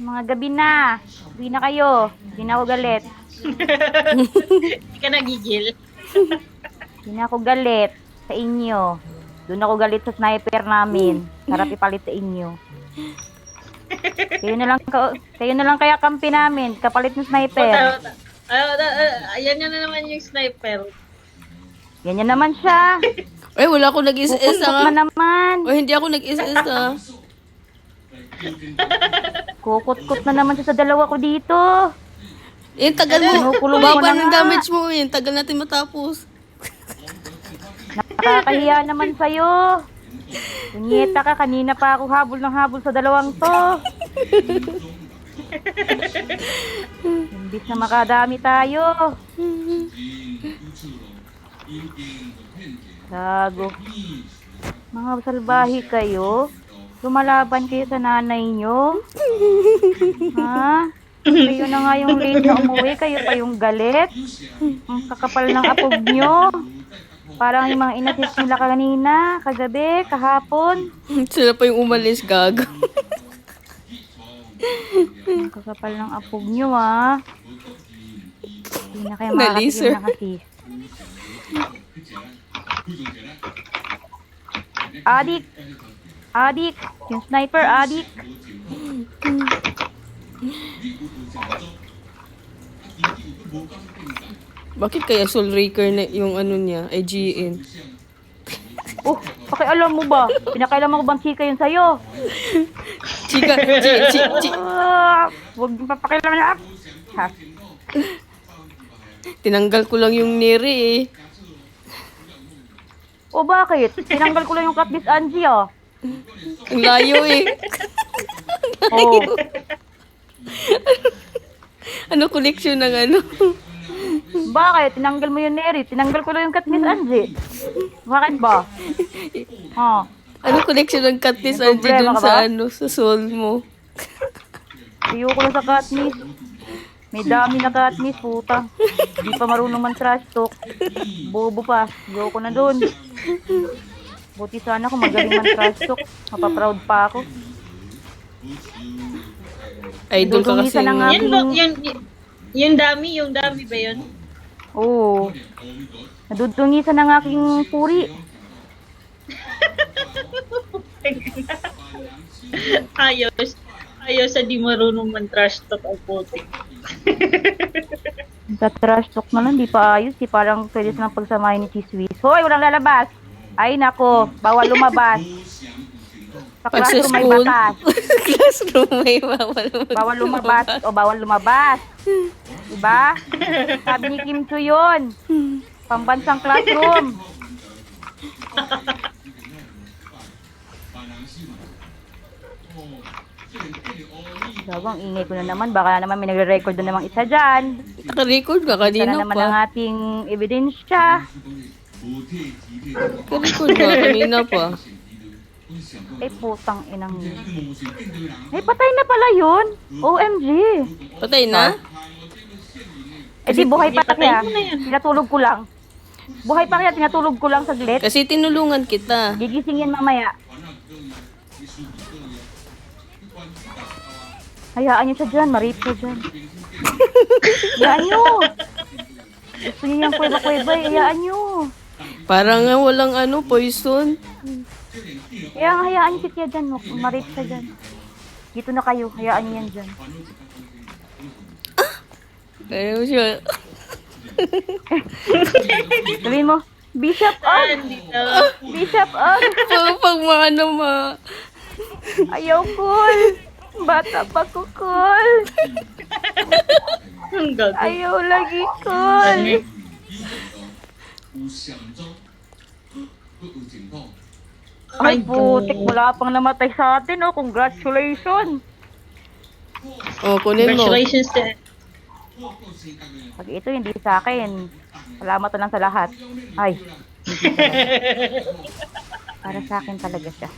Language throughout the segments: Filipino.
Mga gabi na. Uwi na kayo. Hindi na ako galit. Hindi ka nagigil. Hindi na ako galit sa inyo. Doon ako galit sa sniper namin. Sarap ipalit sa inyo. Kayo na lang kaya kampi namin. Kapalit ng sniper. Ayan na naman yung sniper. Ganyan naman siya. Ay, wala ako nag-SS Kukuntok ah. na naman. O, hindi ako nag-SS ah. Kukut-kut na naman siya sa dalawa ko dito. Eh, tagal mo. Kinukulong mo Baba na ng nga. damage mo eh. Tagal natin matapos. Nakakahiya naman sa'yo. Punyeta ka, kanina pa ako habol ng habol sa dalawang to. Imbis na makadami tayo. Gago. Mga salbahe kayo. Lumalaban kayo sa nanay nyo. Ha? Kayo na nga yung late na umuwi. Kayo pa yung galit. Ang kakapal ng apog nyo. Parang yung mga inasis nila kanina, kagabi, kahapon. Sila pa yung umalis, gag. Ang kakapal ng apog nyo, ha. Hindi na kayo Na-laser. makakatigil na kasi. Adik! Adik! Yung sniper, adik! Bakit kaya Soul Raker na yung ano niya, IGN? Oh, pakialam mo ba? Pinakailaman ko bang chika yun sa'yo? Chika, Huwag yung papakilaman na. Ha? tinanggal ko lang yung nere eh. O bakit? Tinanggal ko lang yung Katniss Angie, ah. Ang layo eh. Oh. Ano connection ng ano? Bakit? Tinanggal mo yung Neri. Tinanggal ko lang yung Katniss Angie. Bakit ba? Ha? Ano connection ng Katniss May Angie problema dun ka sa ba? ano, sa soul mo? Ayoko na sa Katniss. May dami na Katniss, puta. Di pa marunong man trash talk. Bobo pa. Ayoko na dun. Buti sana kung magaling man trash talk. Mapaproud pa ako. Idol ka kasi. Dudungisan na nga. Yan ba, yung dami ba yun? Oo. Nadudungisan ng aking puri. Ayos sa di marunong man trash talk ang puti. Sa trash talk na lang, di pa ayos. Di parang pwede silang pagsamahin ni Chiswis. Hoy, walang lalabas. Ay, nako. Bawal lumabas. Sa Pag sa classroom may school, batas. classroom may bawal. Bawal lumabas o bawal lumabas. Diba? Sabi ni Kim Chu yun. Pambansang classroom. Gawang ingay ko na naman. Baka naman may nagre-record na namang isa dyan. Naka-record ka Sana kanina naman ang pa. ating ebidensya. Naka-record ka kanina pa. Ay, putang inang yun. Ay, patay na pala yun. OMG. Patay na? Eh, di buhay pa patay kaya. mo na yan. Tinatulog ko lang. Buhay pa kaya, tinatulog ko lang saglit. Kasi tinulungan kita. Gigising yan mamaya. Hayaan niyo siya dyan, ma-rape siya dyan. Hayaan niyo. Gusto niyo yung kuweba-kuweba, hayaan niyo. Parang nga walang ano, poison. Kaya nga hayaan niyo siya dyan, ma-rape siya dyan. Dito na kayo, hayaan niyo yan dyan. Ayaw siya. Sabihin mo, Bishop on! Dito. Bishop on! Pag maano ma. Ayaw cool! Bata pa ko cool! Ang gago. Ayaw lagi cool! Ay, putik, wala pang namatay sa atin, oh. Congratulations! Oh, kunin mo. Congratulations to Pag ito hindi sa akin, salamat na lang sa lahat. Ay, hindi sa lahat. Para sa akin talaga siya.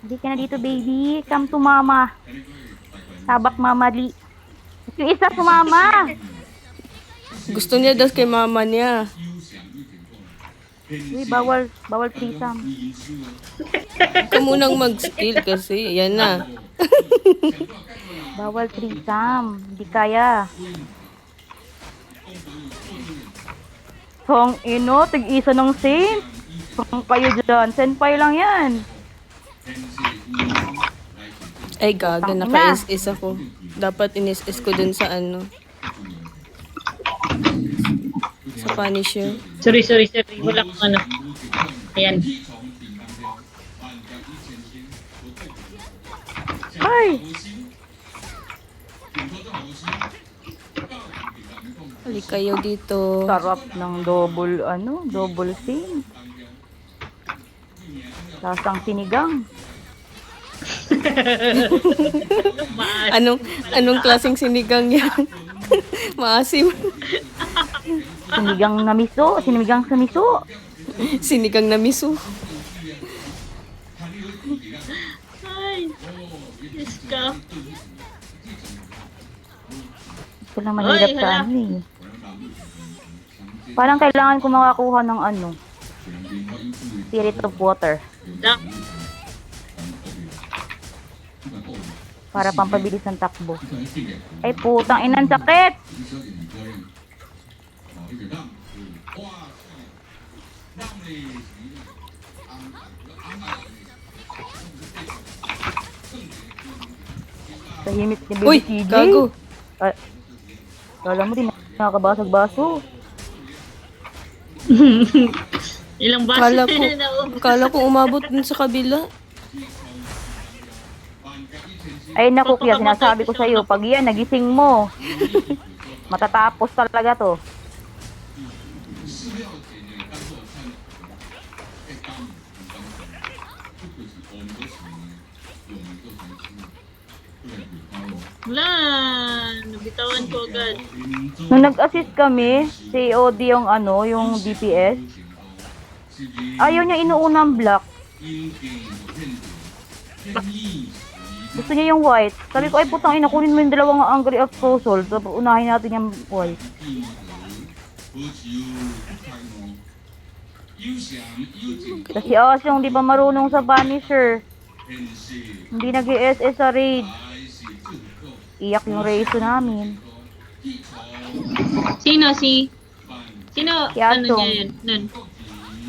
Hindi ka na dito, baby. Come to mama. Sabak mamali. Yung isa sumama. Gusto niya das kay mama niya. Uy, bawal threesome. Huwag ka munang mag-skill kasi. Yan na. Bawal threesome. Hindi kaya. Song ino, tig-isa ng saint. Kung kayo dyan, senpai lang yan. Ay, gaga. Tangina. Naka-SS ako. Dapat in-SS ko dun sa ano. Sa Punisher. Sorry. Wala kang ano. Ayan. Ay! Halik kayo dito. Sarap ng double sin. Lasang sinigang. Anong klaseng sinigang yan? Maasim. Sinigang sa miso. Sinigang na miso. Ay. Diyos ka. Ito lang mahirap Oy, sa hala. ano eh. Parang kailangan ko makakuha ng ano. Spirit of water. Dak. Para pampabilis ng takbo. Ay putang inang sakit! Tahimik ni Baby Uy, CJ. gago. Ay, kala mo din nakakabasag-baso. Ilang baso Kala ko, na kala ko umabot dun sa kabila. Ay naku kuya, sinasabi ko sa'yo, pag yan, nagising mo. Matatapos talaga to. Wala. Nabitawan ko agad. Nung nag-assist kami, si OD yung yung DPS, ayaw niya inuunang black. Gusto niya yung white. Sabi ko, ay putang ina, kunin mo yung dalawang Angry of Soul. Tapos unahin natin yung white. Kasi Asyong di pa marunong sa Punisher. Hindi nag-SS sa raid. Iyak yung Reiso namin. Sino Si ano Asong. niya yun? Nun.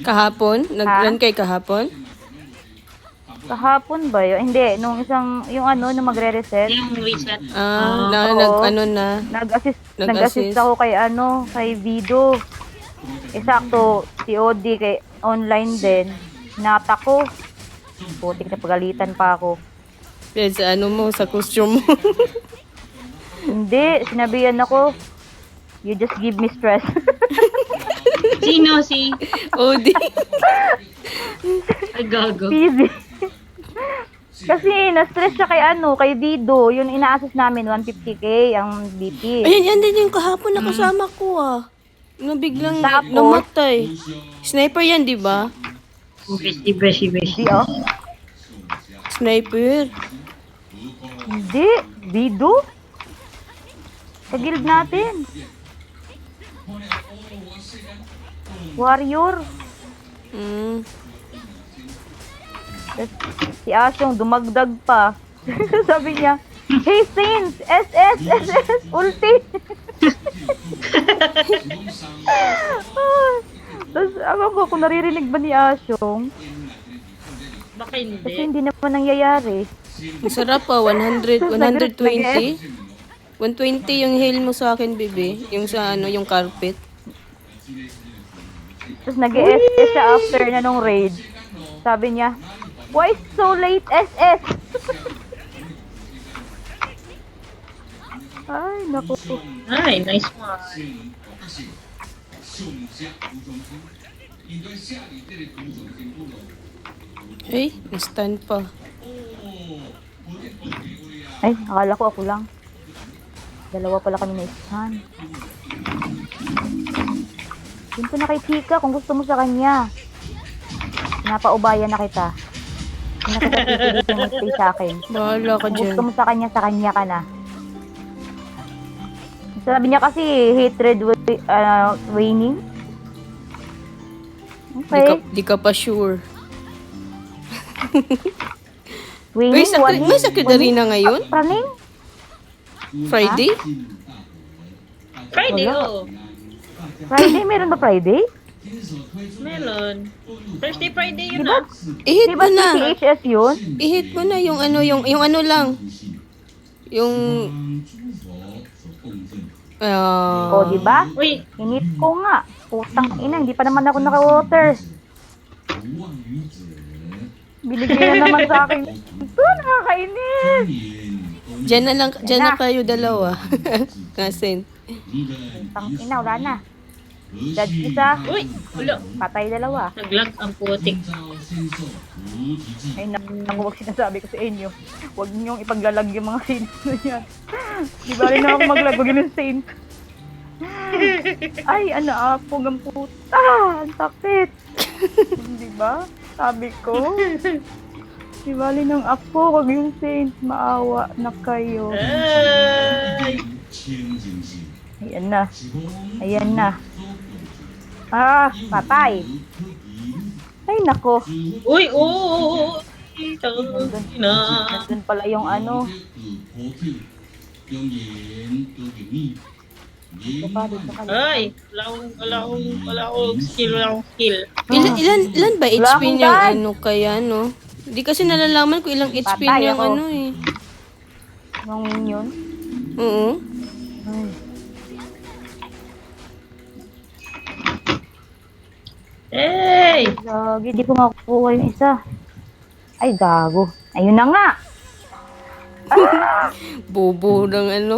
Kahapon? Nag-run kay kahapon? Kahapon ba yun? Hindi, nung yung nung magre-reset. Yung reset. Oo. Na. Nag-assist Nag-assist. ako kay Vido. Eksakto, si OD kay online din. Nata ko. Putik na pagalitan pa ako. Yan sa ano mo, sa costume mo. Hindi, sinabihan ako. You just give me stress. Sino OD. Ay, gago. Easy. Kasi na-stress siya kay Vido. Yun ina-assist namin, 150k ang BP. Ayan, yan din yung kahapon nakasama ko ah. Na biglang Tapos? namatay. Sniper yan, di ba? Beshi. Hindi Sniper. Hindi. Vido? Sa guild natin. Warrior. Mm. Tas si Asyong dumagdag pa. Sabi niya, hey Saints! SS! Ulti! Tapos ako kung naririnig ba ni Asyong, Baka kasi hindi. hindi naman nangyayari. Ang sarap ah, 100, 120. 120 yung hail mo sa akin, bebe. Yung sa yung carpet. Tapos nag-SS siya after na nung raid. Sabi niya, why so late SS? Ay, naku. Ay, nice one. Ay, na-stun pa. Ay, akala ko ako lang. Dalawa pala kami na isahan. Dito na kay Chika kung gusto mo sa kanya. Pinapaubayan na kita. Hindi na kita pipilitin mag-stay sa akin. Bahala ka Kung dyan. gusto mo sa kanya ka na. Sabi niya kasi hatred waning. Okay. Di ka pa sure. Waning, May secretary na ngayon? Praning? Friday? Friday, Wala. oh. Friday? Meron ba Friday? Meron. Thursday, Friday Di yun ba? ah. Ihit Di mo ba na. CCHS yun? Ihit mo na yung ano, yung ano lang. Yung... O, di ba? Uy, Init ko nga. Putang ina, hindi pa naman ako naka-water. Binigay na naman sa akin. Ito, nakakainis. Diyan na kayo dalawa. Kasi, Putang ina, wala na. Judge isa, uy, ulo. patay dalawa. Naglag ang putik. Ay, naku, wag sinasabi ko sa inyo. Huwag niyong ipaglalag yung mga saints na yan. Di ba rin ako maglag, wag yun yung saint. Ay, ano apog ang puta. Ang sakit. Di ba? Sabi ko. Di ba rin ng apo, wag yung saint. Maawa na kayo. Ay. Ayan na. Ayan na. Ah, patay. Ay, nako. Uy, oo. Na. Nandun pala yung ano. Dito ka. Ay, wala akong skill. ilan ba Wala HP akong niyang dad. ano kaya, no? Hindi kasi nalalaman ko ilang HP Patay niyang ako. ano eh. Yung minion. Oo. Ay. Hey! Gagi, di ko makukuha yung isa. Ay, gago. Ayun na nga. Bobo ng ano.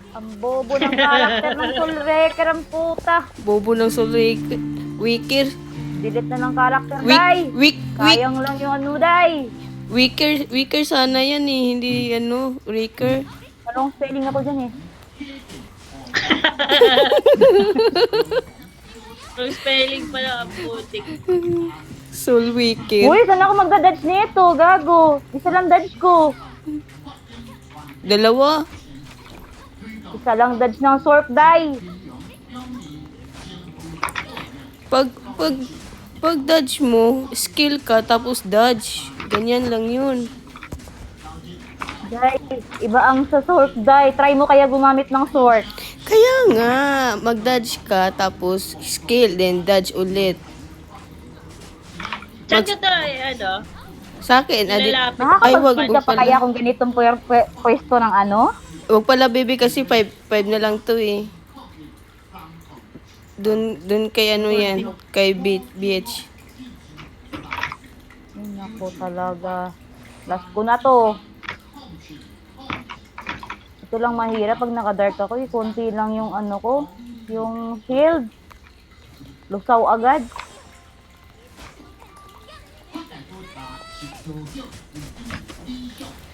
Ang bobo ng karakter ng Soul Wrecker, ang puta. Bobo ng Wicker. Delete na ng karakter, day. Weak. Sayang lang yung ano, day. Wicker sana yan eh. Hindi ano, Ricker. Anong spelling ako dyan eh? Ang spelling pala ang putik. Soul Wicker. Uy, saan ako magda-dodge nito? Gago. Isa lang dodge ko. Dalawa. Isa lang dodge ng Sorp, day. Pag dodge mo, skill ka, tapos dodge. Ganyan lang yun. Day, iba ang sa Sorp, day. Try mo kaya gumamit ng Sorp. Kaya nga, mag-dodge ka, tapos skill, then dodge ulit. Saan ka tayo, ano? Sa akin, Nilalapit. Ay, wag Nakakapag-skill ka pa pala. kaya kung ganitong pwesto ng ano? Wag pala, baby, kasi 5 na lang to eh. Dun kay ano yan, kay BH. Ay, naku talaga. Last ko na to. Ito lang mahirap pag naka-dark ako. Konti lang yung ano ko. Yung shield. Lusaw agad.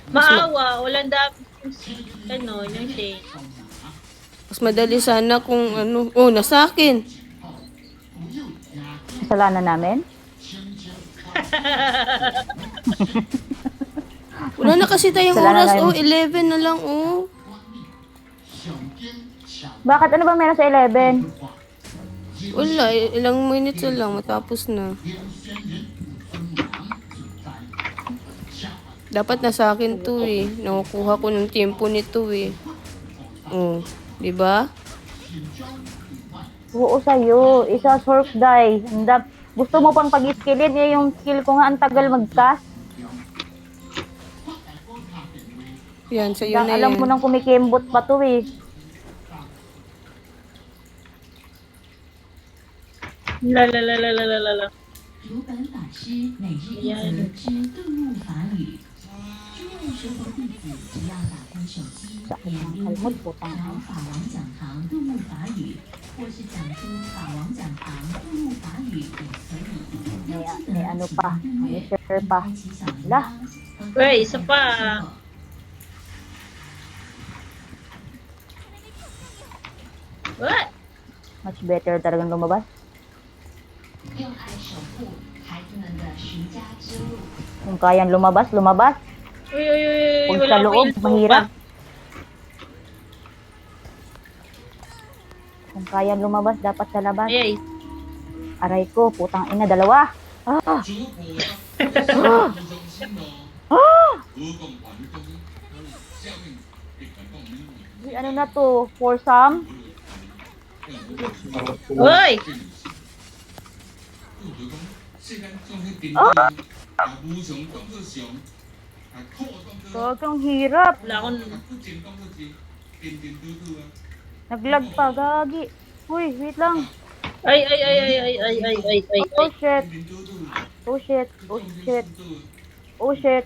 Maawa, walang dami ano, yung shade. Mas madali sana kung ano. Oh, nasa akin. Kasalanan namin. Wala na kasi tayong Wala na oras. tayo. Oh, 11 na lang. Oh. Bakit? Ano ba meron sa 11? Wala, ilang minutes na lang. Matapos na. Dapat nasa akin to eh. Nakukuha ko ng tempo nito eh. Oh, di ba? Oo sa'yo. Isa surf die. Gusto mo pang pag-skillin? Eh, yung skill ko nga ang tagal mag-cast. Yan, sa'yo na Alam yan. ko nang kumikembot pa to eh. La. 如本法师每日一则之顿悟法语，诸位学佛弟子只要打开手机，点击找法王讲堂顿悟法语，或是讲出法王讲堂顿悟法语也可以。要记得 May ano pa. 订 May 阅， share pa. 开启小铃啦铛。 Uy, isa pa. What? Much better talagang lumabas. 用爱守护孩子们的寻家之路。 Kung kayang lumabas, lumabas. Uy, Kung wala sa akong loob, info mahirap. pa. Kung kayang lumabas, dapat sa labas. Ay, Aray ko, putang ina, dalawa. Ah! Ah! Uy, ano na to? Foursome? Uy! Gagang hirap. Wala akong... Naglag pa, gagi. Uy, wait lang. Ay, ay, ay, ay, ay, ay, ay, ay, ay, Oh ay. shit. Oh shit. Oh shit. Oh shit.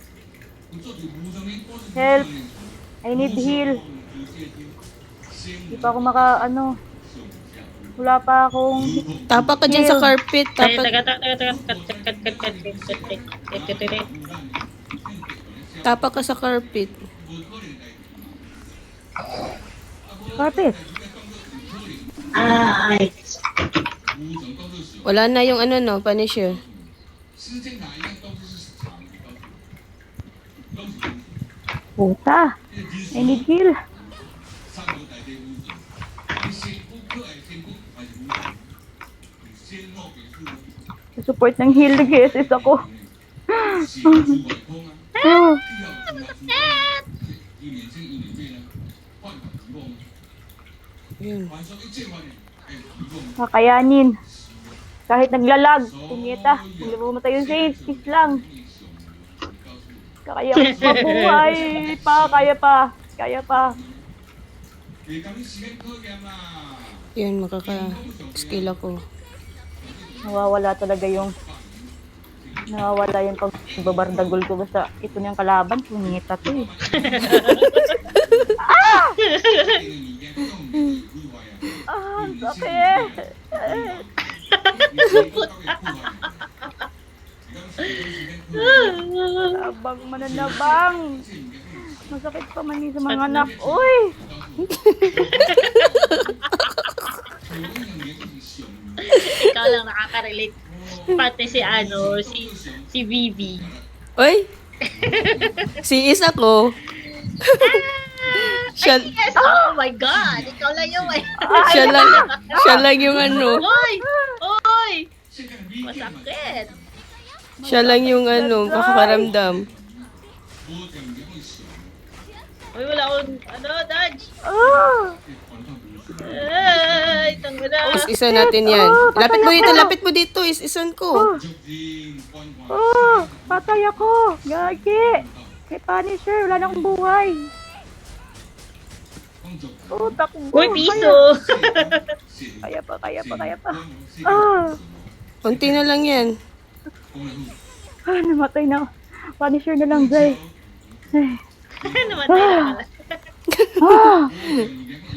Help. I need heal. Hindi pa ako wala pa akong Tapak ka dyan sa carpet. Ay, Tapak, taga, taga, taga, taga, tapak ka sa carpet. carpet. ay. Wala na yung ano no, Punisher. Puta. I need heal. Support ng heal nag-SS ako. Oh, Yun. kakayanin. Kahit naglalag, punyeta. Hindi mo matay yung safe, peace lang. Kaya mabuhay pa, kaya pa. Kaya pa. Yun, makaka-skill ako. Nawawala yung pagbabardagol ko basta ito na yung kalaban, punyeta to eh. Ah, sakit. Abang mananabang. Masakit pa man yun sa mga anak. Uy! Ikaw lang nakaka-relate. Pati si Vivi. Oy! Si Is ako. siya, Yes! Oh my God! Ikaw lang yung... siya lang yung ano. Oy! Oy! Masakit! Siya lang yung ano, makakaramdam. Uy, wala akong... Dodge! Ah! Ay, tangina! Is-isa natin yan. Lapit mo dito, is-isan ko. Oh! Patay ako! Gagi! Kay Punisher, wala na akong buhay. Oh, takbo! Uy, piso! Kaya pa. Ah! Konti na lang yan. Ah, namatay na. Punisher na lang, Zay. Namatay na pala. Ah!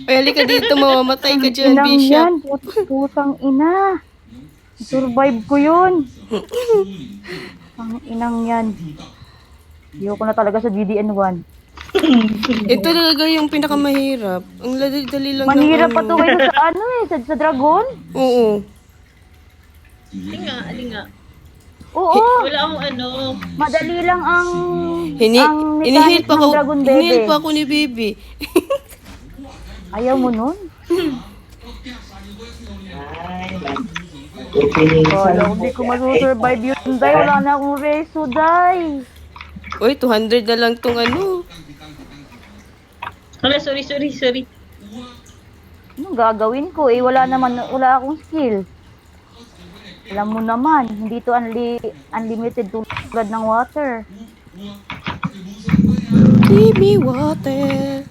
Ay, halika dito, mamamatay ka dyan, Inang Bishop. yan, putang ina. Survive ko yun. Ang inang yan. Ayoko na talaga sa GDN 1. Ito talaga yung pinakamahirap. Ang dali lang Manhirap ng pa to kayo sa dragon? Oo. Ali nga. Oo. Wala akong Madali lang ang Inihil mechanic pa ng dragon Inihil bebe. pa ako ni Bibi. Ayaw mo nun? Wala, hindi ko masusurvive yun, Day. Wala na akong reso, Day. Uy, 200 na lang tong ano. Wala, sorry. Anong gagawin ko? Wala akong skill. Alam mo naman, hindi to unlimited tulad ng water. Give me water.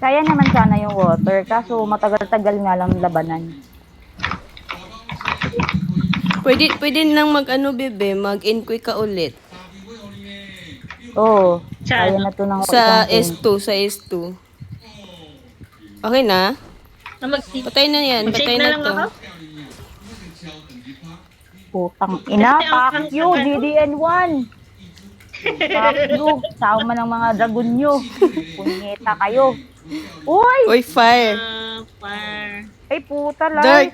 Kaya naman sana yung water, kaso matagal-tagal nga lang labanan. Pwede nang Bebe, mag-inquick ka ulit. Oo, Sa kaya ano? na to ng Sa isang S2, sa S2. Okay na? Patay na yan, patay Mag-save na na lang to. ako? putang ina, fuck you, GDN 1. Fuck you, sama ng mga dragon nyo. Punyeta kayo. Uy! Uy, fire. Fire. Ay, puta Dark. light.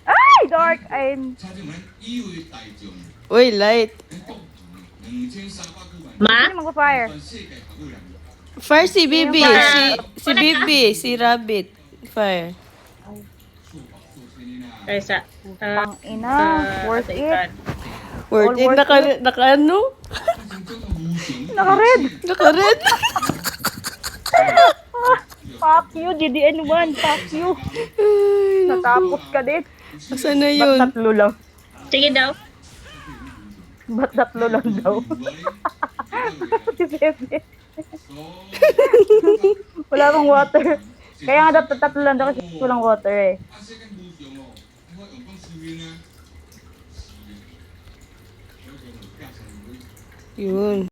Ay, dark. Uy, light. Ma? Sino mag-fire? Fire si Bibi. Fire. Si Bibi. Si Rabbit. Fire. Kaysa. Putang ina, worth it. Worth All it. worth Naka ano? Naka-red. Naka-red. You, GDN1, fuck you. Natapos ka din. Asan na Ba't yun? tatlo lang? Sige daw. Ba't tatlo lang daw? Si Bebe. Wala bang water. Kaya nga dapat tatlo lang daw kasi walang water eh. Yun.